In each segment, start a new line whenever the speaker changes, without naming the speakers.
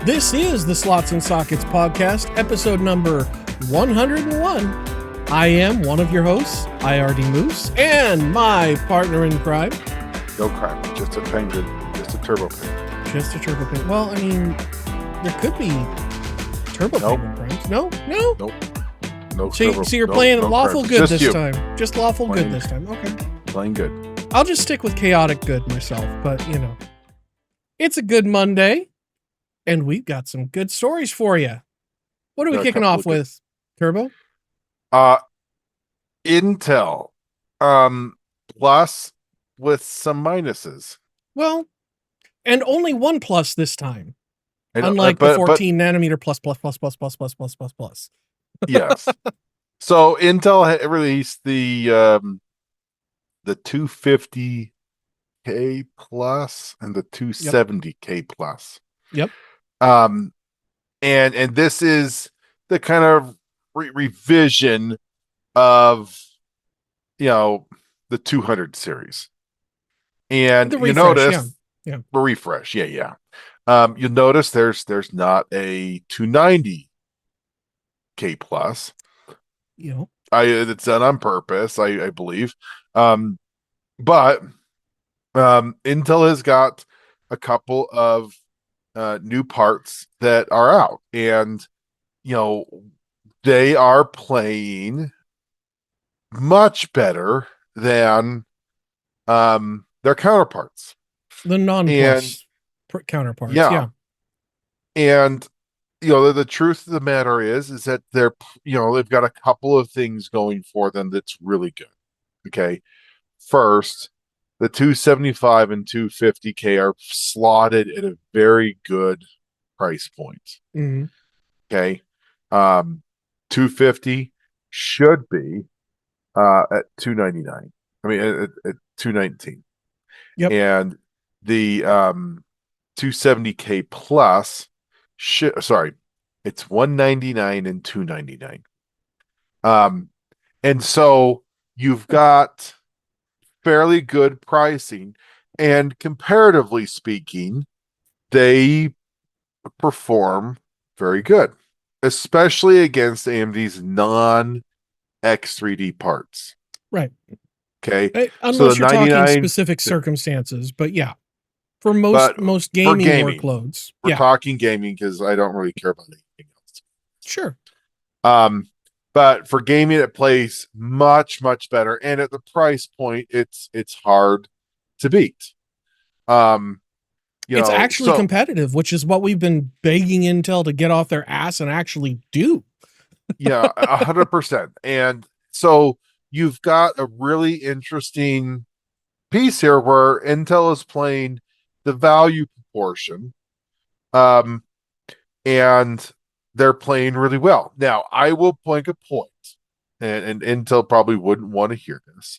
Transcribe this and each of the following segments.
This is the Slots and Sockets podcast, episode number 101. I am one of your hosts, IRD Moose, and my partner in crime.
No crime, just a penguin, just a turbo penguin.
Just a turbo penguin. Well, I mean, there could be turbo penguin crimes. No?
Nope. No.
So you're playing lawful
crimes.
good
Just
this
you.
time. Just lawful good this time. Okay.
Playing good.
I'll just stick with chaotic good myself, but you know, it's a good Monday, and we've got some good stories for you. What are we kicking off with, Turbo?
Intel, plus with some minuses.
Well, and only one plus this time,
And,
unlike the 14 nanometer plus.
Yes. So Intel released the 250K plus and the 270K plus.
Yep.
And this is the kind of revision of, the 200 series. And
The
you
refresh,
notice
yeah.
the refresh. Yeah. You'll notice there's not a 290K plus. It's done on purpose, I believe. But Intel has got a couple of new parts that are out, and they are playing much better than their counterparts,
The non-plus counterparts. Yeah.
And the truth of the matter is that they've got a couple of things going for them that's really good. Okay. First, the 275 and 250K are slotted at a very good price point.
Mm-hmm.
Okay. 250 should be at 299. I mean, at 219.
Yep.
And the 270K plus, it's 199 and 299. And so you've got fairly good pricing, and comparatively speaking, they perform very good, especially against AMD's non-X3D parts.
Right.
Okay.
Unless you're talking specific circumstances, but yeah, for most gaming workloads.
We're talking gaming because I don't really care about anything else.
Sure.
But for gaming, it plays much, much better. And at the price point, it's hard to beat.
It's actually competitive, which is what we've been begging Intel to get off their ass and actually do.
Yeah, 100%. And so you've got a really interesting piece here where Intel is playing the value proportion. And they're playing really well. Now, I will make a point, and Intel probably wouldn't want to hear this,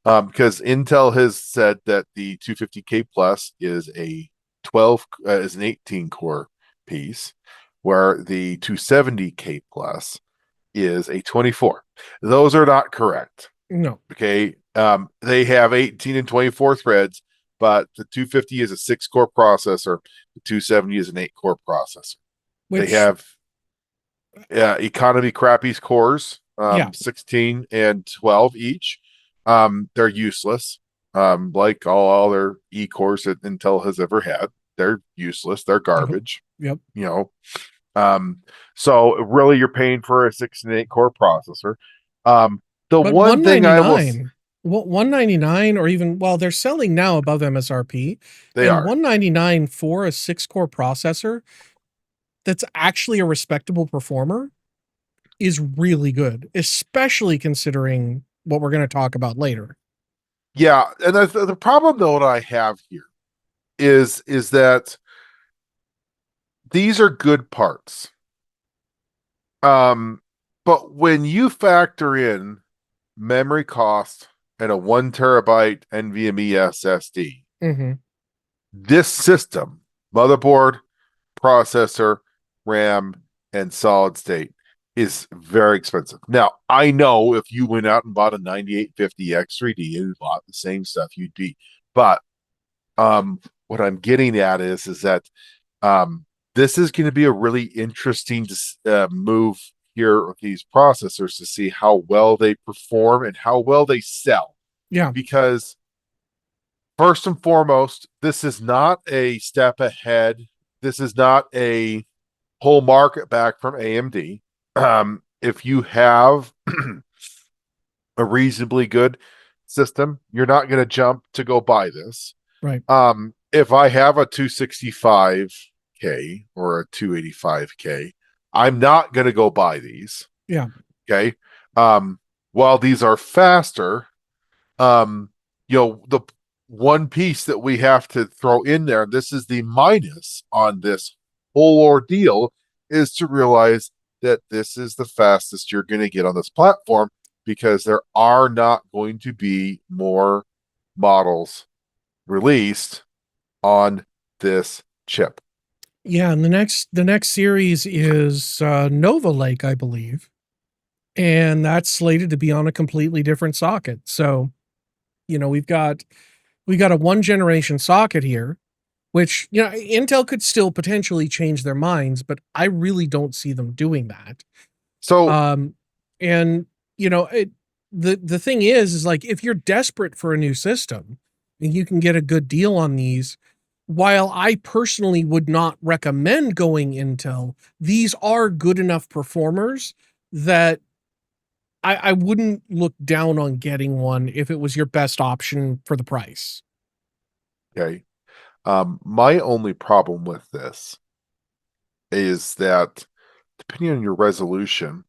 because Intel has said that the 250K plus is an 18 core piece, where the 270K plus is a 24. Those are not correct.
No.
Okay. They have 18 and 24 threads, but the 250 is a 6-core processor. The 270 is an 8-core processor. They have economy crappy cores, 16 and 12 each. They're useless. Like all other E-cores that Intel has ever had. They're useless. They're garbage.
Yep.
So really you're paying for a 6 and 8-core processor. The
but
one thing I will...
199 or even, they're selling now above MSRP.
They are.
199 for a 6-core processor that's actually a respectable performer is really good, especially considering what we're going to talk about later.
Yeah, and the problem though that I have here is that these are good parts. But when you factor in memory cost and a 1 terabyte NVMe SSD, this system, motherboard, processor, RAM, and solid state, is very expensive. Now, I know if you went out and bought a 9850 X3D and bought the same stuff, you'd be. But what I'm getting at is that this is going to be a really interesting move here with these processors to see how well they perform and how well they sell.
Yeah.
Because first and foremost, this is not a step ahead. This is not a whole market back from AMD. If you have a reasonably good system, you're not going to jump to go buy this.
Right.
If I have a 265K or a 285K, I'm not going to go buy these.
Yeah.
Okay. While these are faster, the one piece that we have to throw in there, this is the minus on this whole ordeal, is to realize that this is the fastest you're going to get on this platform because there are not going to be more models released on this chip.
Yeah, and the next series is Nova Lake, I believe, and that's slated to be on a completely different socket. So, we've got a one generation socket here, which Intel could still potentially change their minds, but I really don't see them doing that.
So,
Um, and the thing is like if you're desperate for a new system and you can get a good deal on these, while I personally would not recommend going Intel, these are good enough performers that I wouldn't look down on getting one if it was your best option for the price.
okay. My only problem with this is that depending on your resolution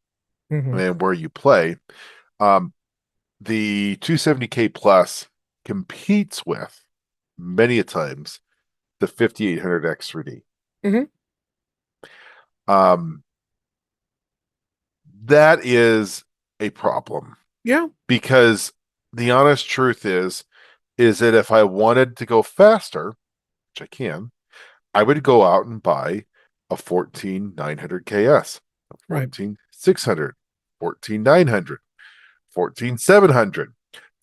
Mm-hmm.
and where you play, um, the 270K plus competes with many a times the 5800X3D.
Mm-hmm.
Um, that is a problem
Yeah.
because the honest truth is that if I wanted to go faster, which I can, I would go out and buy a 14900KS, a
Right.
14600, 14900, 14700,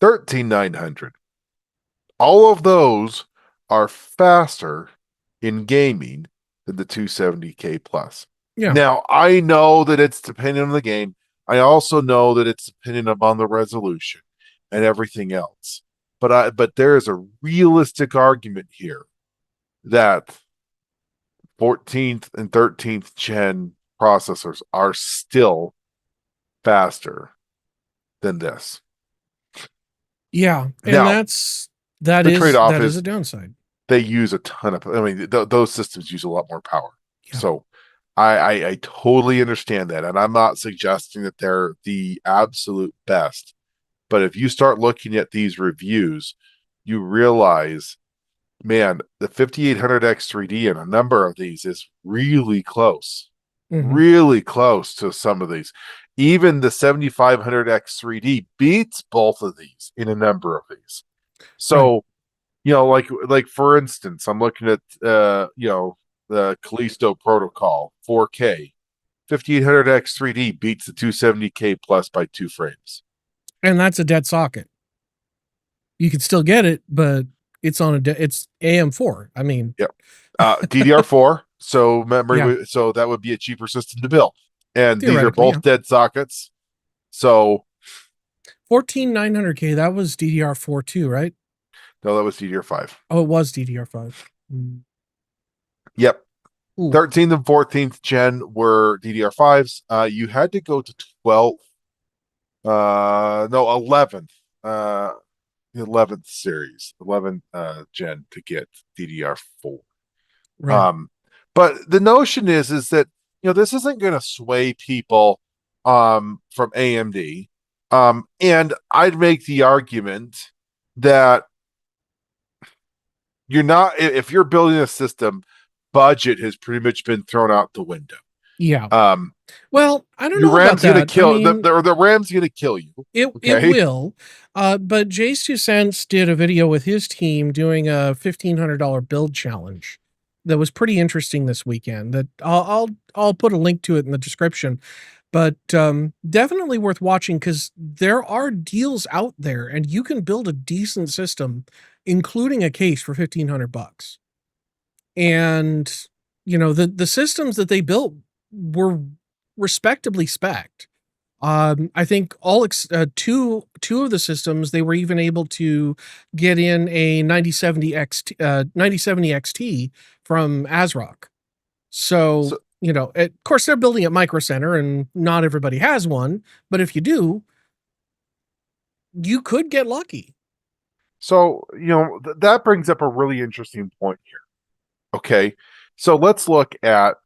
13900. All of those are faster in gaming than the 270K plus.
Yeah.
Now, I know that it's dependent on the game. I also know that it's dependent upon the resolution and everything else. But there is a realistic argument here that 14th and 13th gen processors are still faster than this.
Yeah. And
Now,
that
the
is
trade-off
that is a
is
downside.
they use a ton of, I mean, those systems use a lot more power.
Yeah.
So I totally understand that. And I'm not suggesting that they're the absolute best. But if you start looking at these reviews, you realize, man, the 5800X3D and a number of these is
Mm-hmm.
really close to some of these. Even the 7500X3D beats both of these in a number of these.
Right.
So, like for instance, I'm looking at the Callisto Protocol 4K. 5800X3D beats the 270K plus by 2 frames.
And that's a dead socket. You can still get it, but it's AM4. I mean,
Yep. DDR4, so
yeah,
memory, so that would be a cheaper system to build. And these are
theoretically, yeah.
both dead sockets. So
14900K, that was DDR4 too, right?
no, that was DDR5.
Oh, it was DDR5. Mm.
Yep.
Ooh,
13th and 14th gen were DDR5s. You had to go to 12th, no, 11th, the 11th series, 11th gen to get DDR4.
right.
But the notion is that this isn't going to sway people from AMD. And I'd make the argument that you're not, if you're building a system, budget has pretty much been thrown out the window.
Yeah.
Um,
Well, I don't
your
know about
RAM's gonna
that. I
kill
mean,
the RAM's gonna kill you.
it
Okay.
will. But Jay's Two Cents did a video with his team doing a $1,500 build challenge that was pretty interesting this weekend. That I'll put a link to it in the description. But definitely worth watching because there are deals out there, and you can build a decent system, including a case for $1,500. And the systems that they built were respectably spec'd. I think two of the systems they were even able to get in a 9070 XT from ASRock. So,
So,
of course they're building at Micro Center and not everybody has one, but if you do, you could get lucky.
so that brings up a really interesting point here. Okay, so let's look at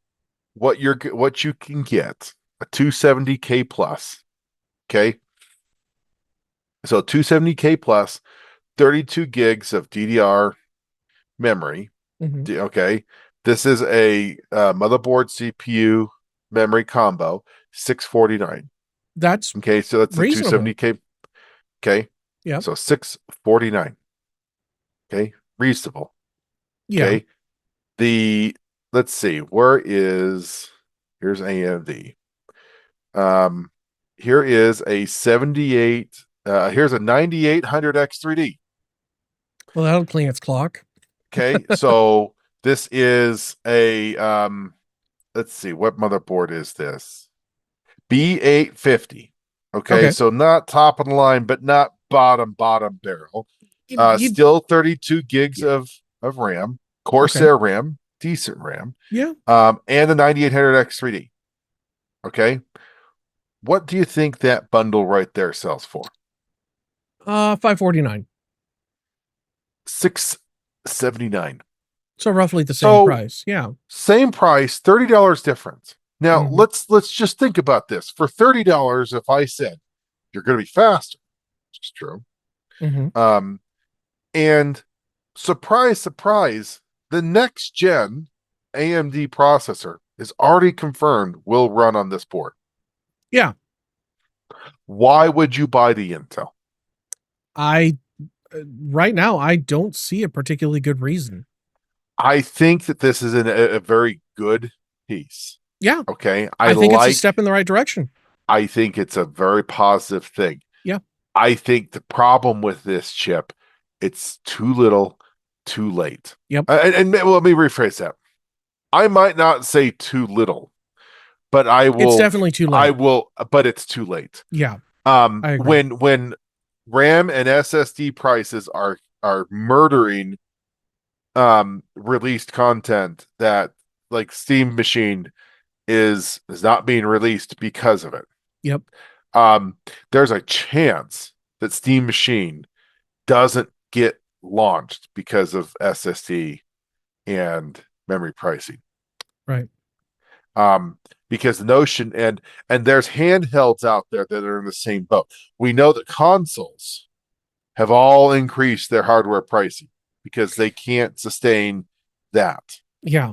what you can get a 270K plus. Okay, so 270K plus, 32 gigs of DDR memory.
Mhm.
Okay, this is a motherboard CPU memory combo, 649.
That's
Okay, so that's a
reasonable.
270K. Okay,
Yep.
so 649. Okay, reasonable.
Yeah.
Okay, the let's see, where is here's AMD. Um, here is a 78. Here's a 9800X3D.
Well, that'll clean its clock.
Okay, so this is a let's see, what motherboard is this? B850. Okay,
Okay.
so not top of the line, but not bottom barrel.
You
Still 32 gigs
yeah.
of RAM,
Okay.
Corsair RAM, decent RAM,
Yeah.
and the 9800X3D. Okay, what do you think that bundle right there sells for?
549.
679.
So roughly the same
So
price. Yeah.
same price, $30 difference. Now
Mhm.
let's just think about this. For $30, if I said you're going to be faster, which is true,
Mhm.
um, and surprise, surprise, the next gen AMD processor is already confirmed will run on this board.
Yeah.
Why would you buy the Intel?
I right now I don't see a particularly good reason.
I think that this is a very good piece.
Yeah.
Okay.
I think it's a step in the right direction.
I think it's a very positive thing.
Yeah.
I think the problem with this chip, it's too little, too late.
Yep.
Well, let me rephrase that. I might not say too little, but
It's definitely too
I
late.
will, but it's too late.
Yeah. I agree.
When RAM and SSD prices are murdering released content that like Steam Machine is not being released because of it.
Yep.
Um, there's a chance that Steam Machine doesn't get launched because of SSD and memory pricing.
Right.
Because the notion and there's handhelds out there that are in the same boat. We know that consoles have all increased their hardware pricing because they can't sustain that.
Yeah.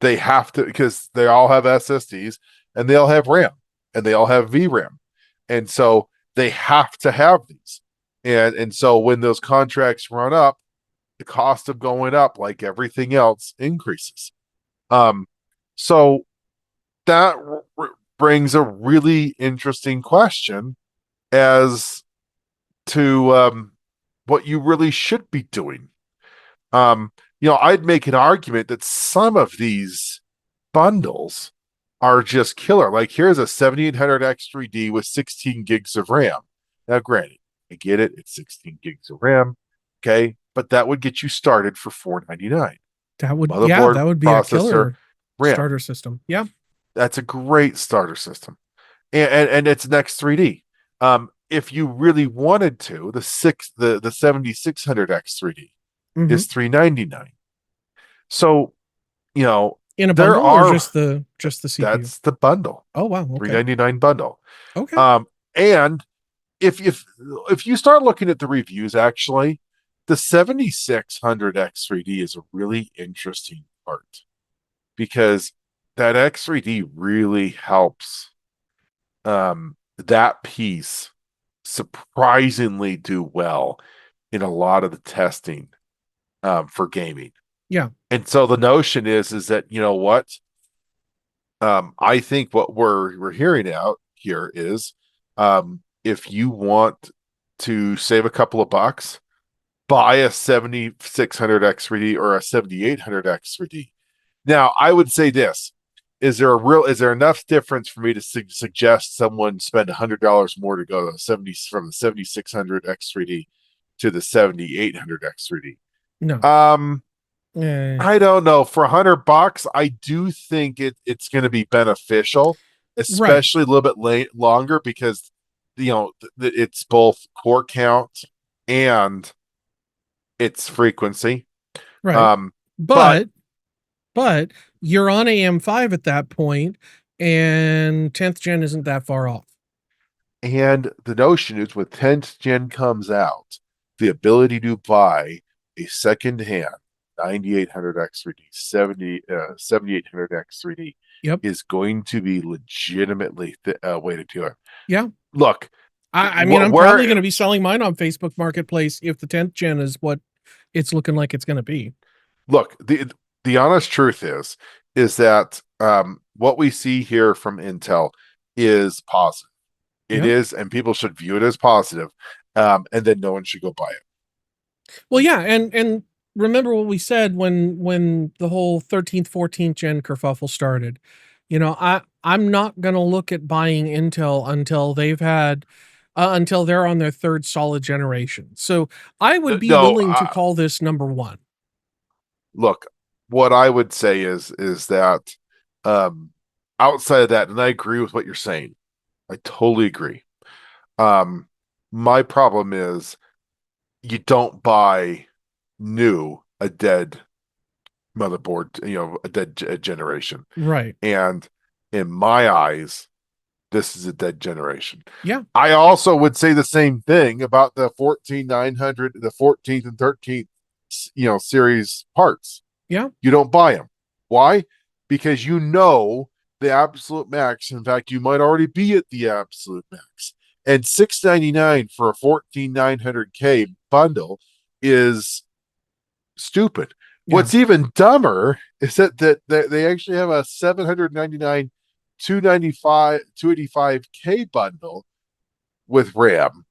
They have to because they all have SSDs and they all have RAM and they all have VRAM. And so they have to have these. And so when those contracts run up, the cost of going up, like everything else, increases. So that brings a really interesting question as to what you really should be doing. I'd make an argument that some of these bundles are just killer. Like here's a 7800 X3D with 16 gigs of RAM. Now, granted, I get it, it's 16 gigs of RAM, okay, but that would get you started for $499. Motherboard,
That would be a
processor,
killer
RAM.
starter system. Yeah.
That's a great starter system, and it's an X3D. If you really wanted to, the 7600 X3D
Mhm.
is $399. So you know
In a
there
bundle or
are
just the CPU?
that's the bundle,
Oh, wow. Okay.
399 bundle.
Okay.
And if you start looking at the reviews, actually, the 7600 X3D is a really interesting part because that X3D really helps that piece surprisingly do well in a lot of the testing for gaming.
Yeah.
And so the notion is that you know what I think what we're hearing out here is if you want to save a couple of bucks, buy a 7600 X3D or a 7800 X3D Now, I would say this: is there enough difference for me to suggest someone spend $100 more to go to 70 from the 7600 X3D to the 7800 X3D?
No.
Um,
Eh,
I don't know. For $100, I do think it's going to be beneficial,
right.
especially a little bit longer because it's both core count and its frequency.
Right.
Um, but
But but you're on AM5 at that point, and 10th gen isn't that far off.
and the notion is when 10th gen comes out, the ability to buy a second hand 9800 X3D, 7800 X3D
Yep.
is going to be legitimately a way to do it.
Yeah.
Look,
I mean,
what
I'm
where
probably going to be selling mine on Facebook Marketplace if the 10th gen is what it's looking like it's going to be.
look the honest truth is that what we see here from Intel is positive. It
Yep.
is, and people should view it as positive, and then no one should go buy it.
Well, yeah, and remember what we said when the whole 13th, 14th gen kerfuffle started. You know, I'm not gonna look at buying Intel until they've had until they're on their third solid generation. So I would be
No,
willing to call this number one.
look, what I would say is that um, outside of that, and I agree with what you're saying. I totally agree. Um, my problem is you don't buy new a dead motherboard, a dead generation.
Right.
And in my eyes, this is a dead generation.
Yeah.
I also would say the same thing about the 14900, the 14th and 13th, series parts.
Yeah.
You don't buy them. Why? Because the absolute max. In fact, you might already be at the absolute max. And $699 for a 14900K bundle is stupid.
Yeah.
What's even dumber is that they actually have a 799 295 285K bundle with RAM.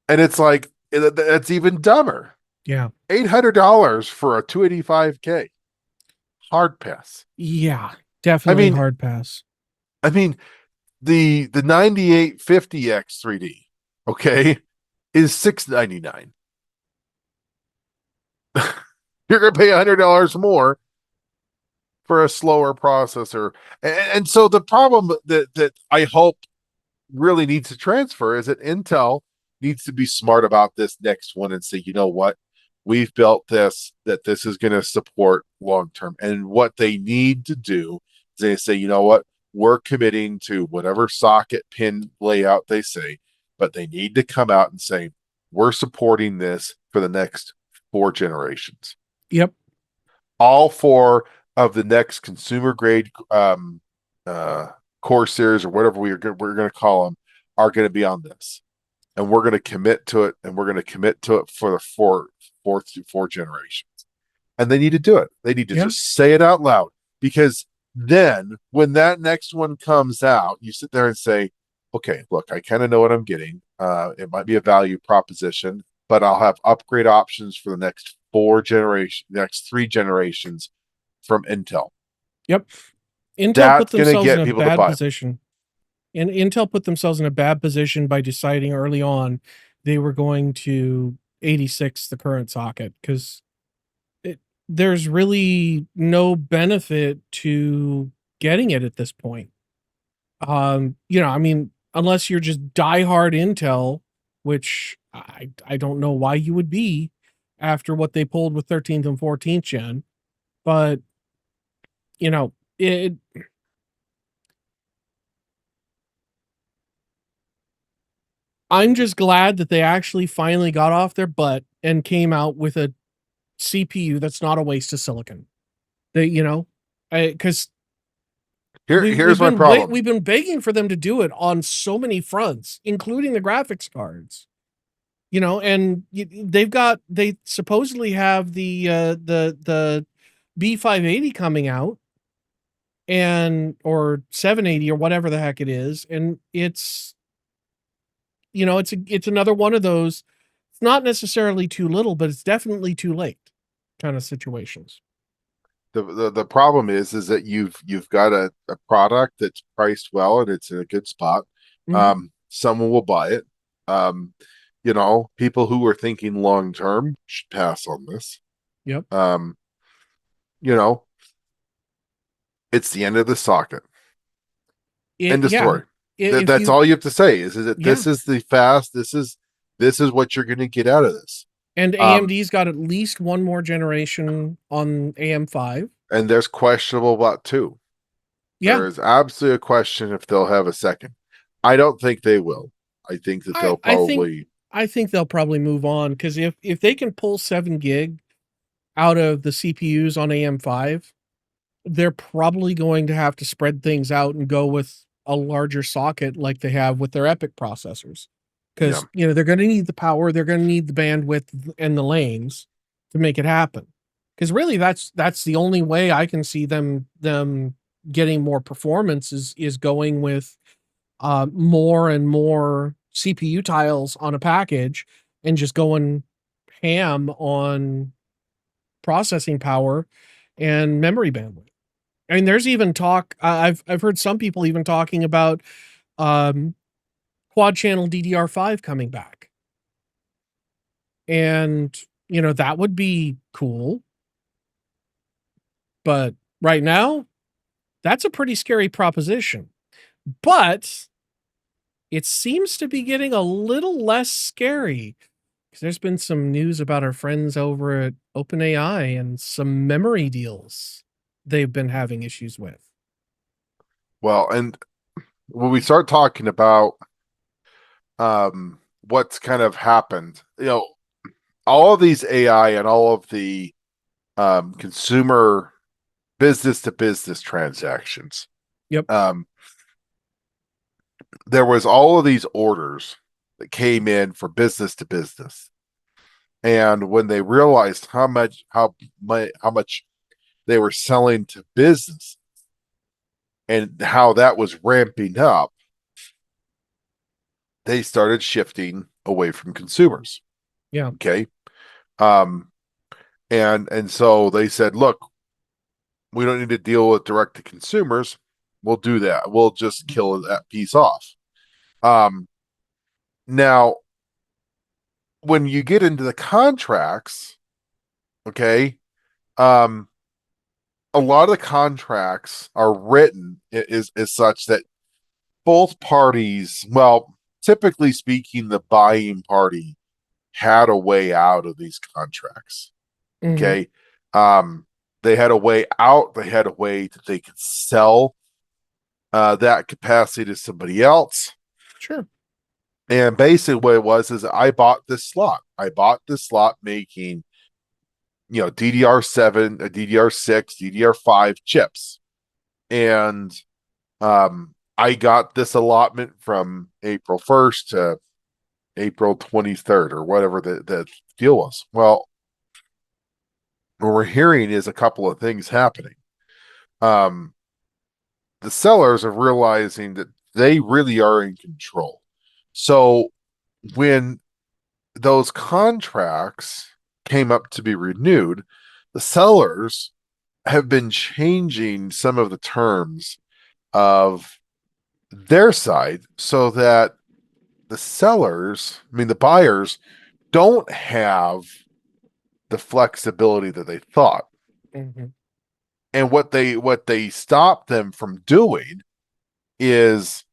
And it's like that's even dumber.
Yeah.
$800 for a 285K. Hard pass.
Yeah.
I
Definitely
mean,
hard pass.
I mean the 9850X 3D, okay, is $699. You're gonna pay $100 more for a slower processor. And so the problem that I hope really needs to transfer is that Intel needs to be smart about this next one and say, you know what, we've built that this is going to support long term. And what they need to do is they say, you know what, we're committing to whatever socket pin layout they say, but they need to come out and say, we're supporting this for the next 4 generations.
Yep.
All 4 of the next consumer grade uh, core series or whatever we're going to call them are going to be on this, and we're going to commit to it, and we're going to commit to it for the fourth to 4 generations. And they need to do it. They need to
Yeah.
just say it out loud, because then when that next one comes out, you sit there and say, okay, look, I kind of know what I'm getting. It might be a value proposition, but I'll have upgrade options for the next 3 generations from Intel.
Yep. Intel put
That's going to
themselves in
get
a
people to
bad
buy.
position. And Intel put themselves in a bad position by deciding early on they were going to 86 the current socket, because there's really no benefit to getting it at this point. I mean, unless you're just diehard Intel, which I don't know why you would be after what they pulled with 13th and 14th gen, but it I'm just glad that they actually finally got off their butt and came out with a CPU that's not a waste of silicon. They, because
Here's my problem.
we've been begging for them to do it on so many fronts, including the graphics cards. And they supposedly have the B580 coming out, and or 780 or whatever the heck it is, and it's another one of those. It's not necessarily too little, but it's definitely too late kind of situations.
The problem is that you've got a product that's priced well and it's in a good spot.
Hmm.
Someone will buy it. Um, people who are thinking long term should pass on this.
Yep.
Um, you know, it's the end of the socket. End of
Yeah.
story.
If
That's
you,
all you have to say is that
yeah.
this is the fast. This is what you're going to get out of this.
And
Um,
AMD's got at least one more generation on AM5.
and there's questionable about two.
Yeah.
There is absolutely a question if they'll have a second. I don't think they will. I think that
I
they'll
I think
probably,
I think they'll probably move on because if they can pull 7 gig out of the CPUs on AM5, they're probably going to have to spread things out and go with a larger socket like they have with their EPIC processors.
yeah.
Because they're going to need the power, they're going to need the bandwidth and the lanes to make it happen. Because really, that's the only way I can see them getting more performance is going with more and more CPU tiles on a package and just going ham on processing power and memory bandwidth. I mean, there's even talk. I've heard some people even talking about um, quad channel DDR5 coming back, and that would be cool. But right now, that's a pretty scary proposition. But it seems to be getting a little less scary because there's been some news about our friends over at OpenAI and some memory deals they've been having issues with.
Well, and when we start talking about what's kind of happened, all of these AI and all of the consumer business to business transactions.
Yep.
Um, there was all of these orders that came in for business to business. And when they realized how much they were selling to business and how that was ramping up, they started shifting away from consumers.
Yeah.
Okay. Um, and so they said, look, we don't need to deal with direct to consumers. We'll do that. We'll just kill that piece off. Um, now, when you get into the contracts, okay, um, a lot of the contracts are written is such that both parties, well, typically speaking, the buying party had a way out of these contracts.
Hmm.
Okay. Um, they had a way out, they had a way that they could sell that capacity to somebody else.
Sure.
And basically what it was is I bought this slot. I bought this slot making, DDR7, DDR6, DDR5 chips. And I got this allotment from April 1st to April 23rd or whatever the deal was. Well, what we're hearing is a couple of things happening. Um, the sellers are realizing that they really are in control. So when those contracts came up to be renewed, the sellers have been changing some of the terms of their side so that the buyers don't have the flexibility that they thought.
Hmm.
And what they stopped them from doing is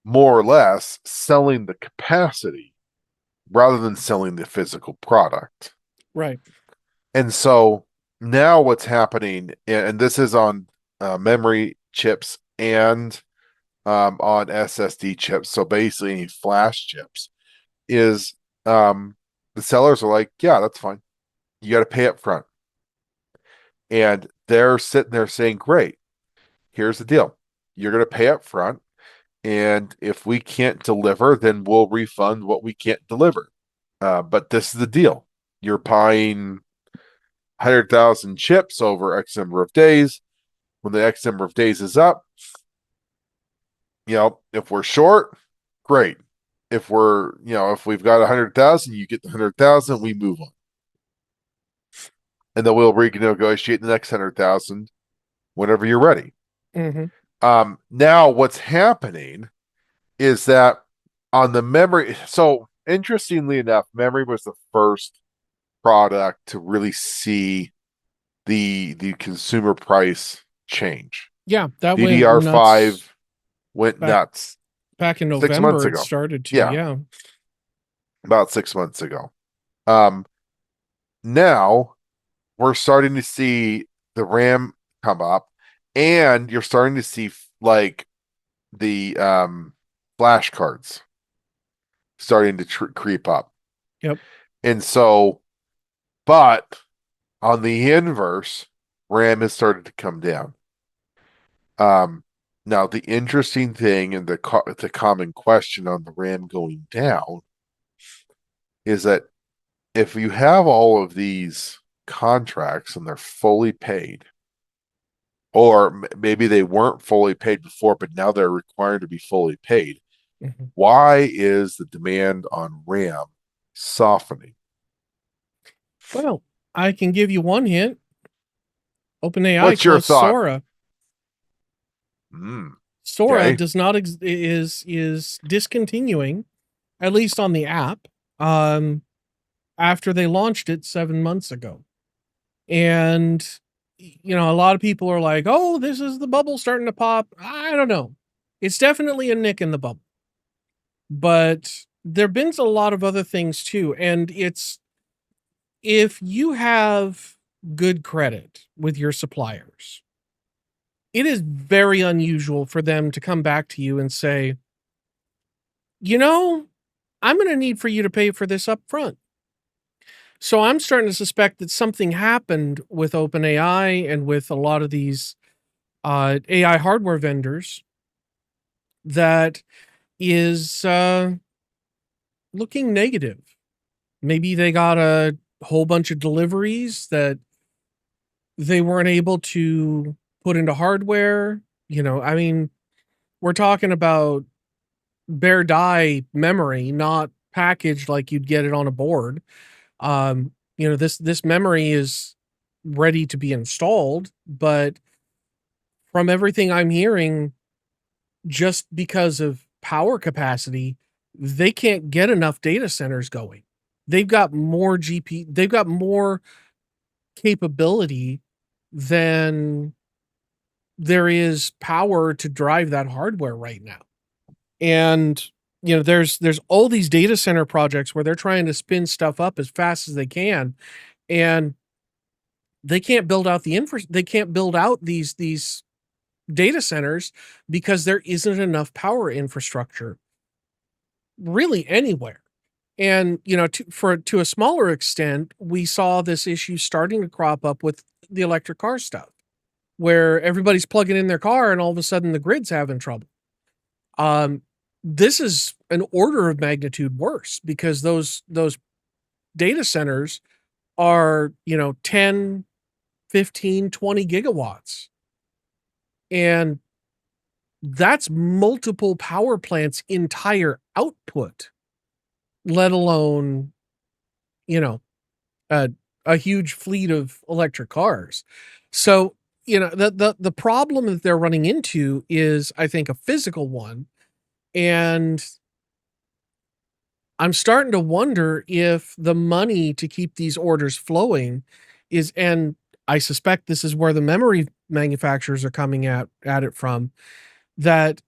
more or less selling the capacity rather than selling the physical product.
Right.
And so now what's happening, and this is on memory chips and on SSD chips, so basically flash chips, is the sellers are like, yeah, that's fine. You got to pay up front. And they're sitting there saying, great, here's the deal. You're going to pay up front. And if we can't deliver, then we'll refund what we can't deliver. But this is the deal. You're buying 100,000 chips over X number of days. When the X number of days is up, if we're short, great. If we've got 100,000, you get the 100,000, we move on. and then we'll renegotiate the next 100,000 whenever you're ready.
Mm-hmm.
Now what's happening is that on the memory, so interestingly enough, memory was the first product to really see the consumer price change.
Yeah, that went nuts
DDR5 went
back
nuts
back in
6 months
November. It
ago.
started to,
Yeah,
yeah.
about 6 months ago. Um, Now we're starting to see the RAM come up, and you're starting to see like the flash cards starting to creep up.
Yep.
And so, but on the inverse, RAM has started to come down. Um, Now the interesting thing and the common question on the RAM going down is that if you have all of these contracts and they're fully paid, or maybe they weren't fully paid before, but now they're required to be fully paid,
Mhm.
why is the demand on RAM softening?
Well, I can give you one hint. OpenAI
What's your
closed
thought?
Sora.
Mm,
Sora
okay.
does not is discontinuing, at least on the app, um, after they launched it 7 months ago. And a lot of people are like, "Oh, this is the bubble starting to pop." I don't know. It's definitely a nick in the bubble, but there've been a lot of other things too. And it's if you have good credit with your suppliers, it is very unusual for them to come back to you and say, you know, I'm going to need for you to pay for this up front. So I'm starting to suspect that something happened with OpenAI and with a lot of these AI hardware vendors that is looking negative. Maybe they got a whole bunch of deliveries that they weren't able to put into hardware. I mean, we're talking about bare die memory, not packaged like you'd get it on a board. This memory is ready to be installed, but from everything I'm hearing, just because of power capacity, they can't get enough data centers going. They've got more capability than there is power to drive that hardware right now. And there's all these data center projects where they're trying to spin stuff up as fast as they can, and they can't build out they can't build out these data centers because there isn't enough power infrastructure really anywhere. And to a smaller extent, we saw this issue starting to crop up with the electric car stuff, where everybody's plugging in their car and all of a sudden the grid's having trouble. Um, this is an order of magnitude worse because those data centers are 10, 15, 20 gigawatts, and that's multiple power plants entire output, let alone you know a a huge fleet of electric cars. So the problem that they're running into is, I think, a physical one. And I'm starting to wonder if the money to keep these orders flowing and I suspect this is where the memory manufacturers are coming at it from, that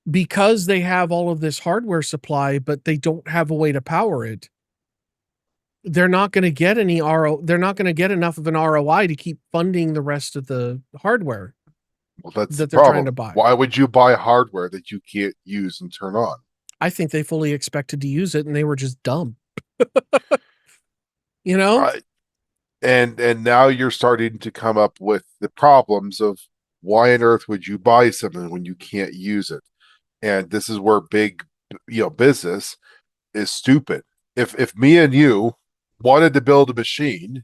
because they have all of this hardware supply, but they don't have a way to power it, they're not going to get they're not going to get enough of an ROI to keep funding the rest of the hardware
Well, that's the
that they're trying to
problem.
buy.
Why would you buy hardware that you can't use and turn on?
I think they fully expected to use it and they were just dumb. You know?
I, and now you're starting to come up with the problems of why on earth would you buy something when you can't use it? And this is where big, business is stupid. If me and you wanted to build a machine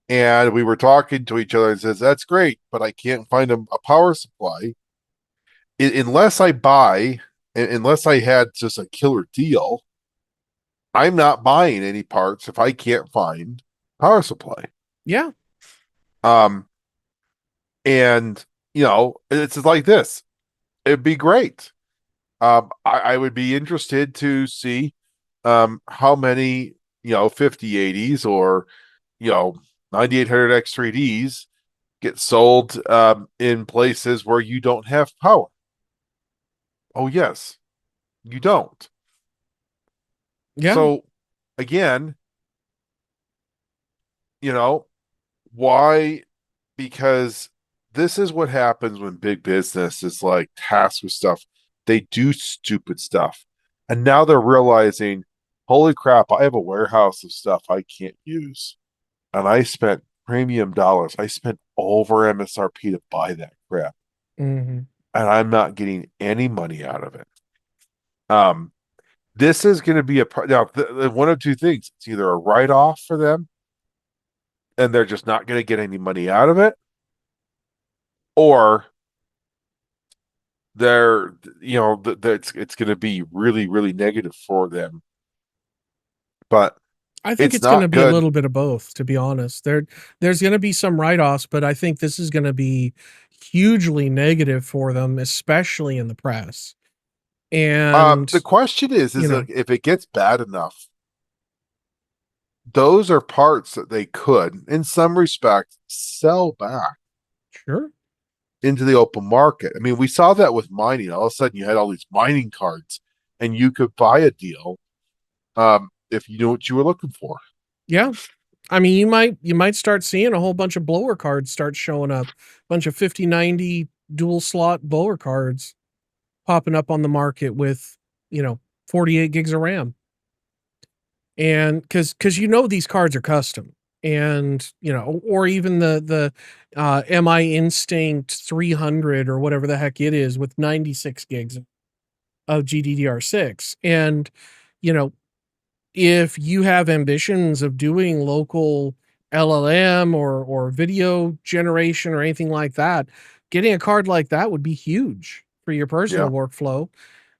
and we were talking to each other and says that's great, but I can't find a power supply unless I buy, unless I had just a killer deal. I'm not buying any parts if I can't find power supply.
Yeah.
Um, and it's like this. It'd be great. I would be interested to see how many 5080s or 9800 X3Ds get sold in places where you don't have power. Oh yes, you don't.
Yeah.
So again, you know, why? Because this is what happens when big business is like tasked with stuff. They do stupid stuff. And now they're realizing, holy crap, I have a warehouse of stuff I can't use. And I spent premium dollars. I spent over MSRP to buy that crap.
Mm-hmm.
And I'm not getting any money out of it. Um, this is going to be now one of two things. It's either a write-off for them and they're just not going to get any money out of it, or they're it's going to be really really negative for them, but
I think
it's
it's going to
not
be a
good.
little bit of both, to be honest. There's going to be some write-offs, but I think this is going to be hugely negative for them, especially in the press. And,
The question is
you know,
like, if it gets bad enough, those are parts that they could in some respect sell back
sure.
into the open market. I mean, we saw that with mining. All of a sudden you had all these mining cards and you could buy a deal if you knew what you were looking for.
Yeah. I mean, you might start seeing a whole bunch of blower cards start showing up, bunch of 5090 dual slot blower cards popping up on the market with, you know, 48 gigs of RAM. And because these cards are custom, and or even the MI Instinct 300 or whatever the heck it is with 96 gigs of GDDR6. And you know if you have ambitions of doing local LLM or video generation or anything like that, getting a card like that would be huge for your personal
Yeah.
workflow.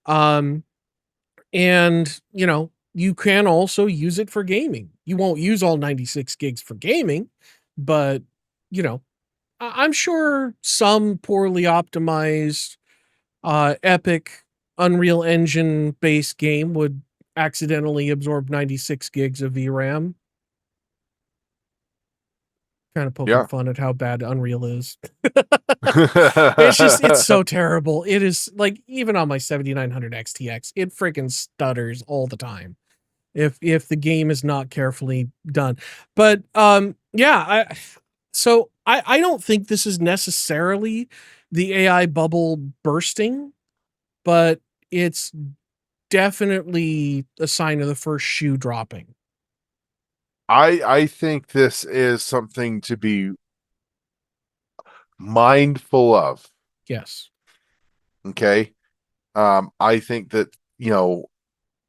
Um, and you can also use it for gaming. You won't use all 96 gigs for gaming, but you know, I'm sure some poorly optimized Epic Unreal Engine based game would accidentally absorb 96 gigs of VRAM. Kind of poking
Yeah.
fun at how bad Unreal is. It's so terrible. It is like, even on my 7900 XTX, it freaking stutters all the time if the game is not carefully done. But yeah, I don't think this is necessarily the AI bubble bursting, but it's definitely a sign of the first shoe dropping.
I think this is something to be mindful of.
Yes.
Okay. I think that,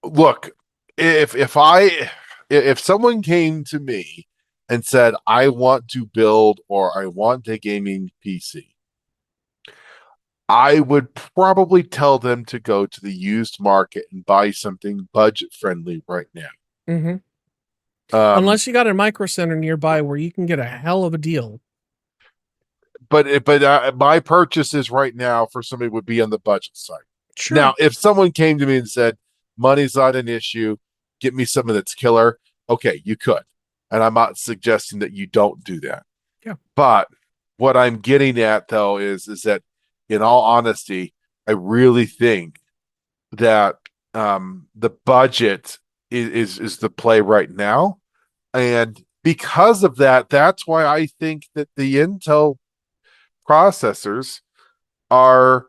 look, if someone came to me and said, I want to build or I want a gaming PC, I would probably tell them to go to the used market and buy something budget friendly right now.
Mm-hmm.
Um,
Unless you got a micro center nearby where you can get a hell of a deal.
but my purchases right now for somebody would be on the budget side.
Sure.
Now, if someone came to me and said, money's not an issue, get me something that's killer, okay, you could. And I'm not suggesting that you don't do that.
Yeah.
But what I'm getting at though is that in all honesty, I really think that the budget is the play right now. And because of that, that's why I think that the Intel processors are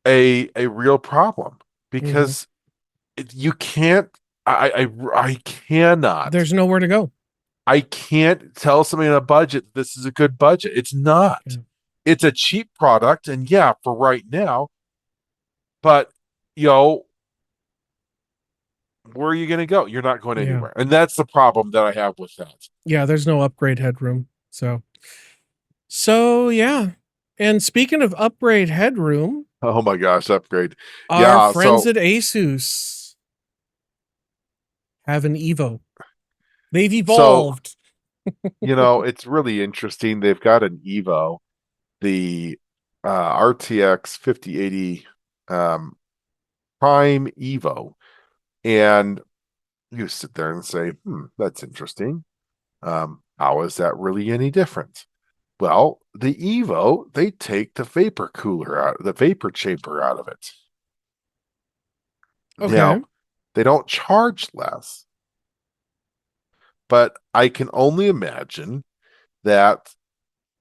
a real problem,
Mm-hmm.
because you can't I cannot
There's nowhere to go.
I can't tell somebody on a budget this is a good budget. It's not.
Yeah.
It's a cheap product, and yeah, for right now, but you know, where are you going to go? You're not going
Yeah.
anywhere. And that's the problem that I have with that.
Yeah. There's no upgrade headroom. So yeah. And speaking of upgrade headroom,
Oh my gosh, upgrade.
our
Yeah,
friends
so
at Asus have an Evo. They've
so
evolved.
It's really interesting. They've got an Evo, the RTX 5080 um, Prime Evo, and you sit there and say, that's interesting. How is that really any different? Well, the Evo, they take the vapor chamber out of it.
Okay.
Now, they don't charge less, but I can only imagine that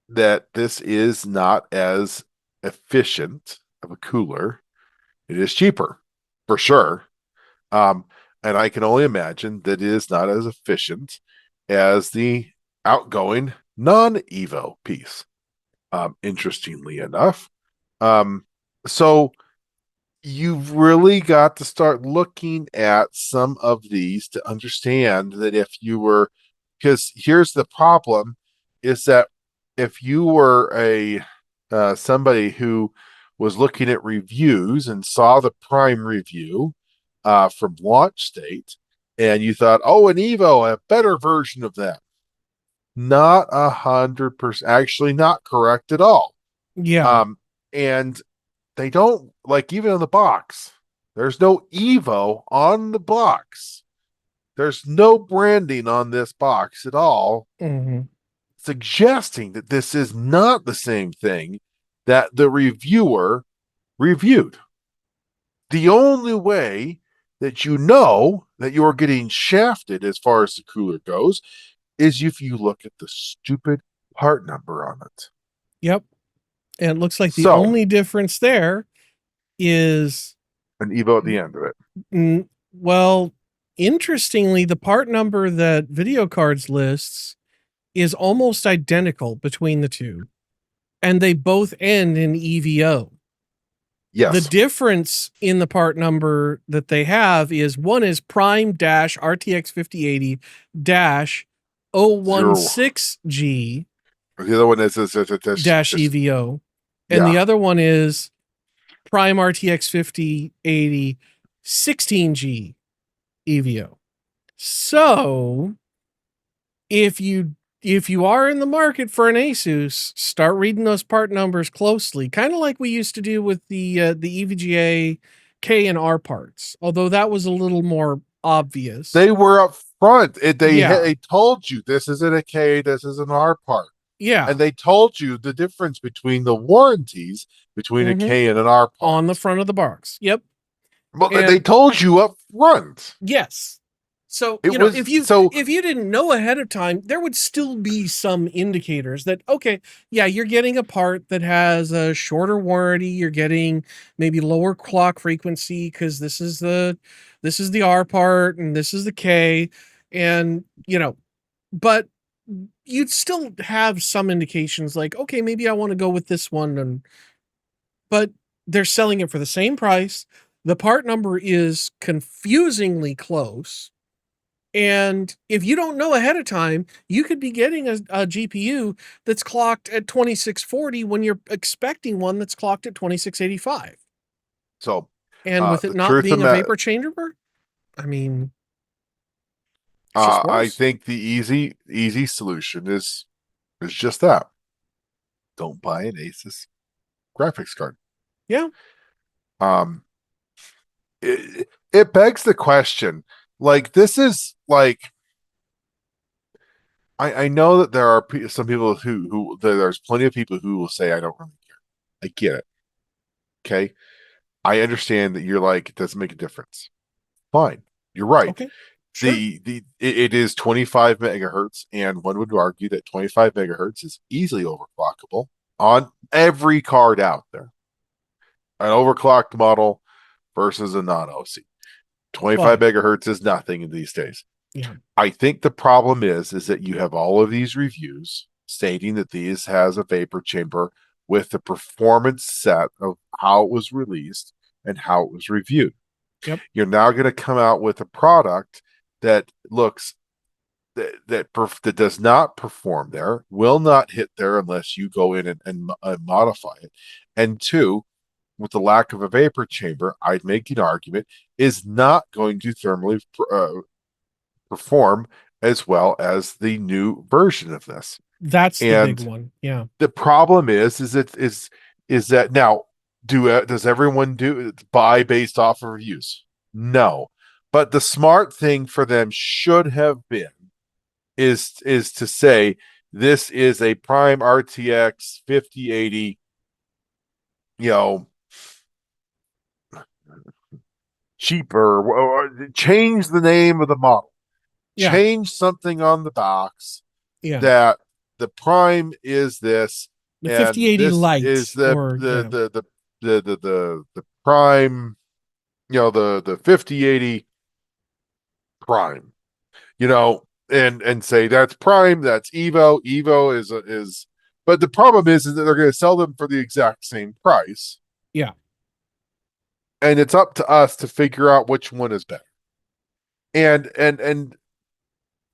this is not as efficient of a cooler. It is cheaper, for sure. Um, and I can only imagine that it is not as efficient as the outgoing non-Evo piece. Interestingly enough. Um, so you've really got to start looking at some of these to understand that because here's the problem, is that if you were a somebody who was looking at reviews and saw the Prime review from launch state, and you thought, oh, an Evo, a better version of that. Not 100%, actually not correct at all.
Yeah.
Um, and they don't, like, even on the box, there's no Evo on the box. There's no branding on this box at all,
Hmm.
suggesting that this is not the same thing that the reviewer reviewed. The only way that you know that you're getting shafted as far as the cooler goes is if you look at the stupid part number on it.
Yep. And it looks like the
So,
only difference there is,
an Evo at the end of it.
well, interestingly, the part number that video cards lists is almost identical between the two, and they both end in EVO. The
Yes.
difference in the part number that they have is one is prime dash RTX 5080 dash
Zero.
016G
The other one is
dash EVO, and the
yeah.
other one is prime RTX 5080 16G EVO. So if you are in the market for an Asus, start reading those part numbers closely, kind of like we used to do with the EVGA K and R parts. Although that was a little more obvious.
They were up front.
Yeah,
They told you this isn't a K, this is an R part.
yeah.
And they told you the difference between the warranties between a
Mm-hmm.
K and an R part.
On the front of the box. Yep.
Well, they
And
told you up front.
yes. So,
It was
if you
so
if you didn't know ahead of time, there would still be some indicators that, okay, yeah, you're getting a part that has a shorter warranty, you're getting maybe lower clock frequency cuz this is the R part and this is the K, and but you'd still have some indications like, okay, maybe I want to go with this one, but they're selling it for the same price. The part number is confusingly close, and if you don't know ahead of time, you could be getting a GPU that's clocked at 2640 when you're expecting one that's clocked at 2685.
so
And with it
the
not
truth of
being a
that
vapor chamber, I mean, it's just
I
worse.
think the easy solution is just that. Don't buy an Asus graphics card.
Yeah.
Um it begs the question, like, this is like, I know that there are some people there's plenty of people who will say I don't really care. I get it. Okay. I understand that you're like, it doesn't make a difference. Fine. You're right.
Okay. Sure.
It is 25 megahertz, and one would argue that 25 megahertz is easily overclockable on every card out there. An overclocked model versus a non-OC. 25
But
megahertz is nothing in these days.
yeah.
I think the problem is that you have all of these reviews stating that these has a vapor chamber with the performance set of how it was released and how it was reviewed.
Yep.
You're now going to come out with a product that looks that does not perform there, will not hit there unless you go in and modify it. And two, with the lack of a vapor chamber, I'd make an argument is not going to thermally perform as well as the new version of this.
That's the big
And
one. Yeah.
the problem is that now does everyone do buy based off of reviews? No. But the smart thing for them should have been is to say this is a prime RTX 5080, you know, cheaper. Change the name of the model.
Yeah.
Change something on the box
Yeah.
that the prime is this,
The
and
5080
this is
Lite or yeah.
the prime, the 5080 prime, and say that's prime, that's Evo is, but the problem is that they're going to sell them for the exact same price,
Yeah.
and it's up to us to figure out which one is better. And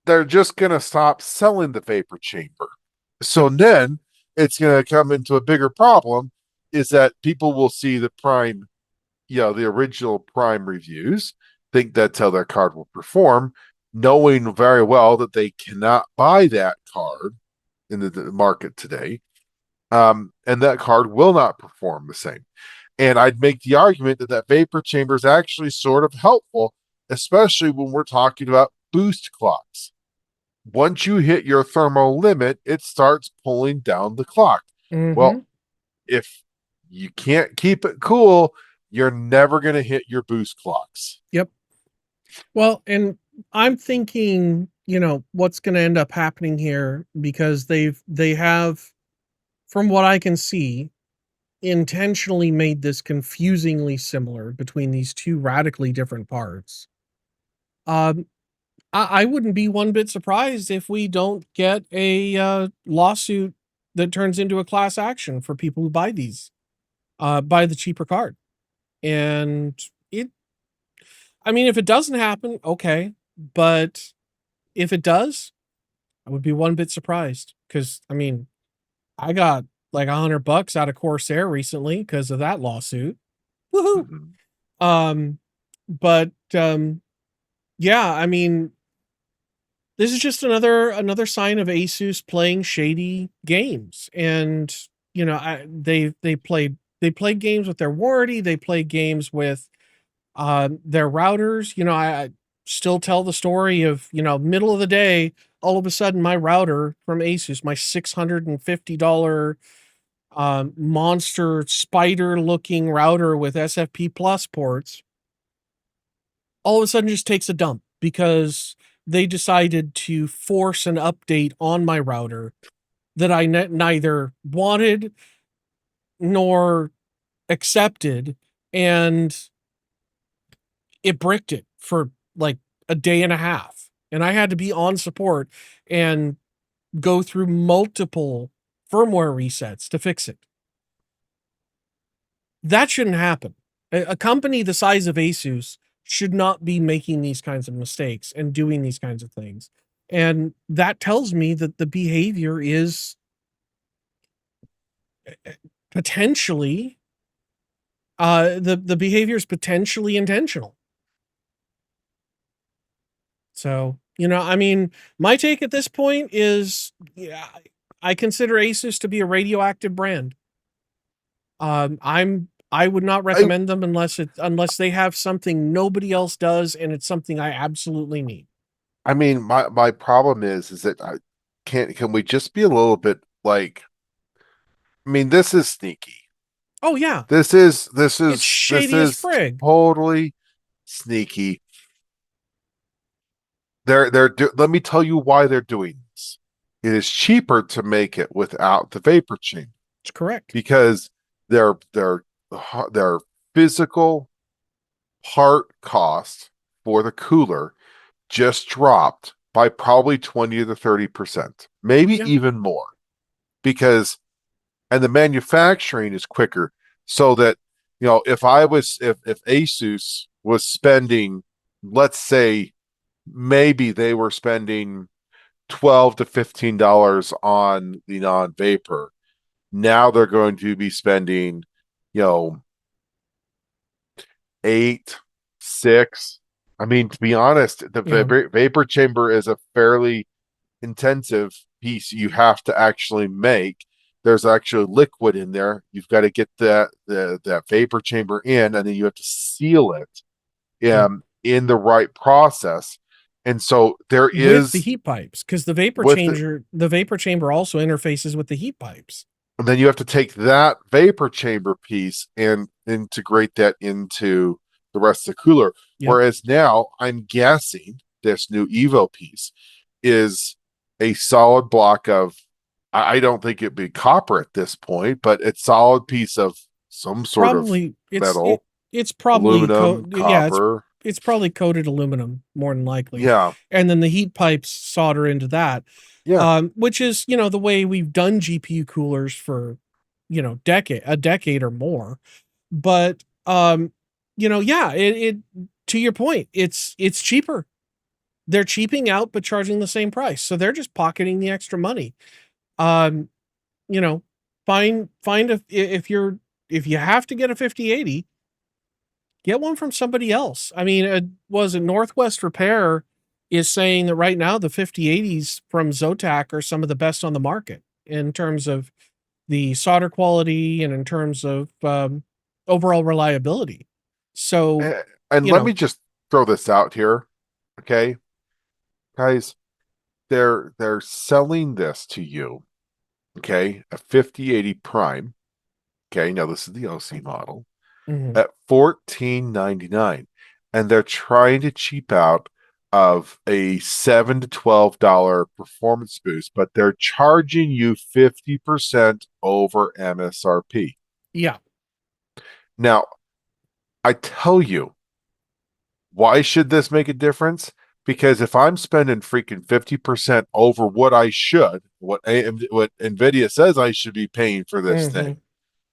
they're just going to stop selling the vapor chamber. So then it's going to come into a bigger problem, is that people will see the prime, the original prime reviews, think that's how their card will perform, knowing very well that they cannot buy that card in the market today. And that card will not perform the same. And I'd make the argument that that vapor chamber is actually sort of helpful, especially when we're talking about boost clocks. Once you hit your thermal limit, it starts pulling down the clock.
Mm-hmm.
Well, if you can't keep it cool, you're never going to hit your boost clocks.
Yep. Well, and I'm thinking, what's going to end up happening here because they have, from what I can see, intentionally made this confusingly similar between these two radically different parts. Um, I wouldn't be one bit surprised if we don't get a lawsuit that turns into a class action for people who buy the cheaper card. And it, I mean, if it doesn't happen, okay. But if it does, I would be one bit surprised because, I mean, I got like $100 out of Corsair recently because of that lawsuit. Woohoo!
Mm-hmm.
Um, but yeah, I mean, this is just another sign of Asus playing shady games, and they played games with their warranty. They played games with their routers. I still tell the story of middle of the day, all of a sudden my router from Asus, my $650 monster spider looking router with SFP plus ports, all of a sudden just takes a dump because they decided to force an update on my router that I neither wanted nor accepted, and it bricked it for like a day and a half. And I had to be on support and go through multiple firmware resets to fix it. That shouldn't happen. A company the size of Asus should not be making these kinds of mistakes and doing these kinds of things. And that tells me that the behavior is potentially the behavior is potentially intentional. So, I mean, my take at this point is, yeah, I consider Asus to be a radioactive brand. I would not
I
recommend them unless they have something nobody else does and it's something I absolutely need.
I mean, my problem is that I can we just be a little bit like, I mean, this is sneaky.
Oh yeah,
This is this
it's
is this
shady as
is
frig.
totally sneaky. Let me tell you why they're doing this. It is cheaper to make it without the vapor chamber
It's correct.
because their their physical part cost for the cooler just dropped by probably 20 to 30%, maybe
Yeah.
even more, because and the manufacturing is quicker. So that, if Asus was spending, let's say, maybe they were spending $12 to $15 on the non-vapor. Now they're going to be spending, you know, eight, six. I mean, to be honest, the vapor chamber is a fairly intensive piece you have to actually make. There's actually liquid in there. You've got to get that vapor chamber in, and then you have to seal it in the right process. And so there
with the
is
heat pipes, because
with it,
the vapor chamber also interfaces with the heat pipes.
and then you have to take that vapor chamber piece and integrate that into the rest of the cooler.
Yep.
Whereas now I'm guessing this new Evo piece is a solid block of, I don't think it'd be copper at this point, but it's solid piece of some sort of
Probably
metal,
it's probably
aluminum, copper.
it's probably coated aluminum more than likely.
Yeah.
And then the heat pipes solder into that.
Yeah.
Which is, the way we've done GPU coolers for, a decade or more. But yeah, it to your point, it's cheaper. They're cheaping out but charging the same price. So they're just pocketing the extra money. Um, you know, find a if you have to get a 5080, get one from somebody else. I mean, was it Northwest Repair is saying that right now the 5080s from Zotac are some of the best on the market in terms of the solder quality and in terms of overall reliability. So,
And
you
let
know,
me just throw this out here. Okay. Guys, they're selling this to you. Okay. A 5080 Prime. Okay. Now this is the OC model at $14.99, and they're trying to cheap out of a $7 to $12 performance boost, but they're charging you 50% over MSRP.
yeah,
Now, I tell you, why should this make a difference? Because if I'm spending freaking 50% over what I should, what Nvidia says I should be paying for this thing,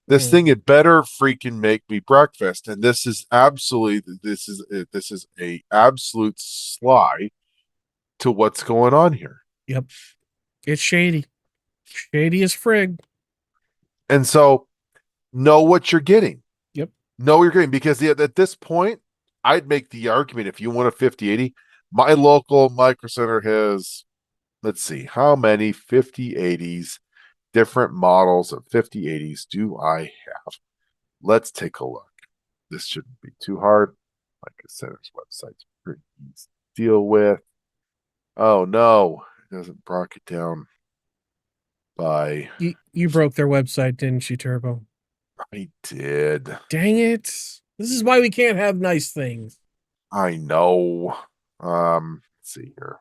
this thing had better freaking make me breakfast. And this is absolutely this is a absolute sly to what's going on here.
Yep. It's shady. Shady as frig.
And so know what you're getting.
Yep.
Know what you're getting, because at this point, I'd make the argument, if you want a 5080, my local Micro Center has, let's see, how many 5080s, different models of 5080s do I have? Let's take a look. This shouldn't be too hard. Micro Center's website's pretty easy to deal with. Oh no, it doesn't break it down by.
You broke their website, didn't you, Turbo?
I did.
Dang it. This is why we can't have nice things.
I know. Let's see here.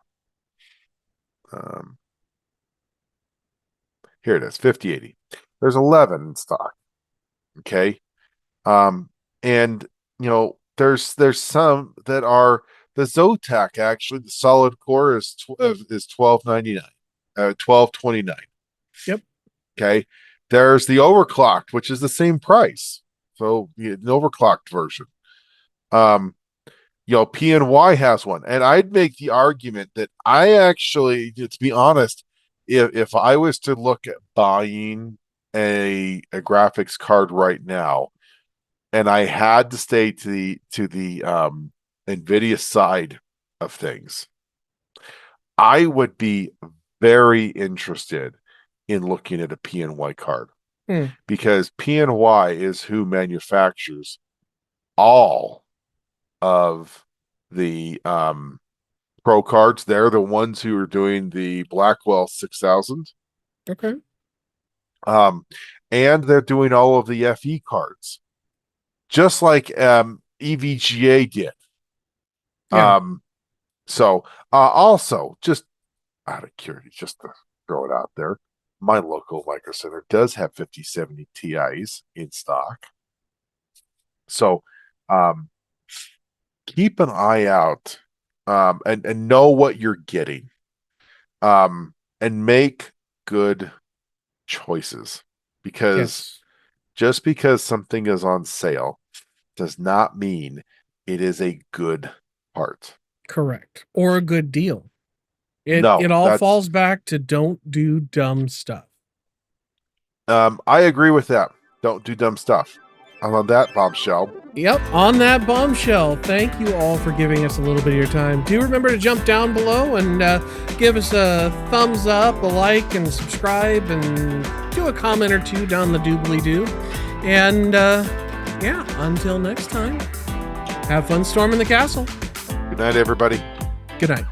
Here it is, 5080. There's 11 in stock. Okay. And there's some that are the Zotac, actually. The solid core is $12.99, $12.29.
Yep.
Okay. There's the overclocked, which is the same price. So an overclocked version. PNY has one. And I'd make the argument that I actually, to be honest, if I was to look at buying a graphics card right now, and I had to stay to the Nvidia side of things, I would be very interested in looking at a PNY card, because PNY is who manufactures all of the pro cards. They're the ones who are doing the Blackwell 6000.
Okay.
And they're doing all of the FE cards, just like EVGA did.
Yeah.
So also, just out of curiosity, just to throw it out there, my local Micro Center does have 5070 Ti's in stock. So keep an eye out, and know what you're getting, and make good choices, because just because something is on sale does not mean it is a good part.
Correct. Or a good deal. It all falls back to don't do dumb stuff.
I agree with that. Don't do dumb stuff. on that bombshell.
Yep, on that bombshell. Thank you all for giving us a little bit of your time. Do remember to jump down below and give us a thumbs up, a like, and subscribe, and do a comment or two down the doobly-doo. And yeah, until next time, have fun storming the castle.
Good night, everybody.
Good night.